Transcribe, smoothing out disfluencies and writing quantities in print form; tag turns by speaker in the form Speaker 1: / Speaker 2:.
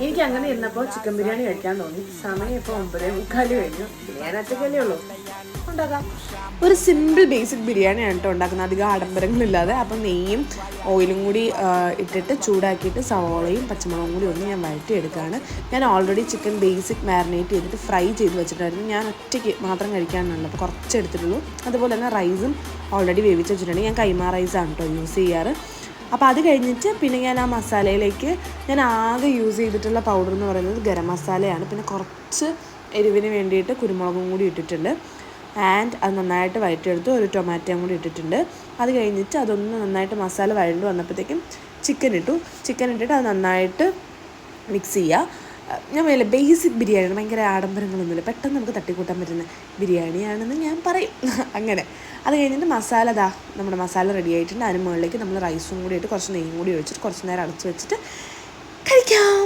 Speaker 1: എനിക്ക് അങ്ങനെ ഇരുന്നപ്പോൾ ചിക്കൻ ബിരിയാണി കഴിക്കാൻ തോന്നി. സമയം ഇപ്പോൾ 9:45 കഴിഞ്ഞു. ബിരിയാണി ഒറ്റക്കല്ലേ ഉള്ളൂ, ഉണ്ടാക്കാം. ഒരു സിമ്പിൾ ബേസിക് ബിരിയാണിയാണ് കേട്ടോ ഉണ്ടാക്കുന്നത്, അധികം ആഡംബരങ്ങളില്ലാതെ. അപ്പം നെയ്യും ഓയിലും കൂടി ഇട്ടിട്ട് ചൂടാക്കിയിട്ട് സവോളയും പച്ചമുളകും കൂടി ഒന്ന് ഞാൻ വഴറ്റിയെടുക്കുകയാണ്. ഞാൻ ഓൾറെഡി ചിക്കൻ ബേസിക് മാരിനേറ്റ് ചെയ്തിട്ട് ഫ്രൈ ചെയ്ത് വെച്ചിട്ടായിരുന്നു. ഞാൻ ഒറ്റയ്ക്ക് മാത്രം കഴിക്കാനുള്ളൂ, അപ്പോൾ കുറച്ച് എടുത്തിട്ടുള്ളൂ. അതുപോലെ തന്നെ റൈസും ഓൾറെഡി വേവിച്ച് വെച്ചിട്ടുണ്ട്. ഞാൻ കൈമ റൈസാണ് കേട്ടോ യൂസ് ചെയ്യാറ്. അപ്പോൾ അത് കഴിഞ്ഞിട്ട് പിന്നെ ഞാൻ ആ മസാലയിലേക്ക് ഞാൻ ആകെ യൂസ് ചെയ്തിട്ടുള്ള പൗഡർ എന്ന് പറയുന്നത് ഗരം മസാലയാണ്. പിന്നെ കുറച്ച് എരിവിന് വേണ്ടിയിട്ട് കുരുമുളകും കൂടി ഇട്ടിട്ടുണ്ട്. ആൻഡ് അത് നന്നായിട്ട് വഴറ്റിയെടുത്ത് ഒരു ടൊമാറ്റോയും കൂടി ഇട്ടിട്ടുണ്ട്. അത് കഴിഞ്ഞിട്ട് അതൊന്ന് നന്നായിട്ട് മസാല വഴണ്ട് വന്നപ്പോഴത്തേക്കും ചിക്കൻ ഇട്ടിട്ട് അത് നന്നായിട്ട് മിക്സ് ചെയ്യുക. ഞാൻ വേല ബേസിക് ബിരിയാണിയാണ്, ഭയങ്കര ആഡംബരങ്ങളൊന്നുമില്ല, പെട്ടെന്ന് നമുക്ക് തട്ടിക്കൂട്ടാൻ പറ്റുന്ന ബിരിയാണിയാണെന്ന് ഞാൻ പറയും. അങ്ങനെ അത് കഴിഞ്ഞിട്ട് നമ്മുടെ മസാല റെഡി ആയിട്ടുണ്ട്. അതിന് മുകളിലേക്ക് നമ്മൾ റൈസും കൂടി ഇട്ട് കുറച്ച് നെയ്യും കൂടി ഒഴിച്ചിട്ട് കുറച്ച് നേരം അടച്ച് വെച്ചിട്ട് കഴിക്കാം.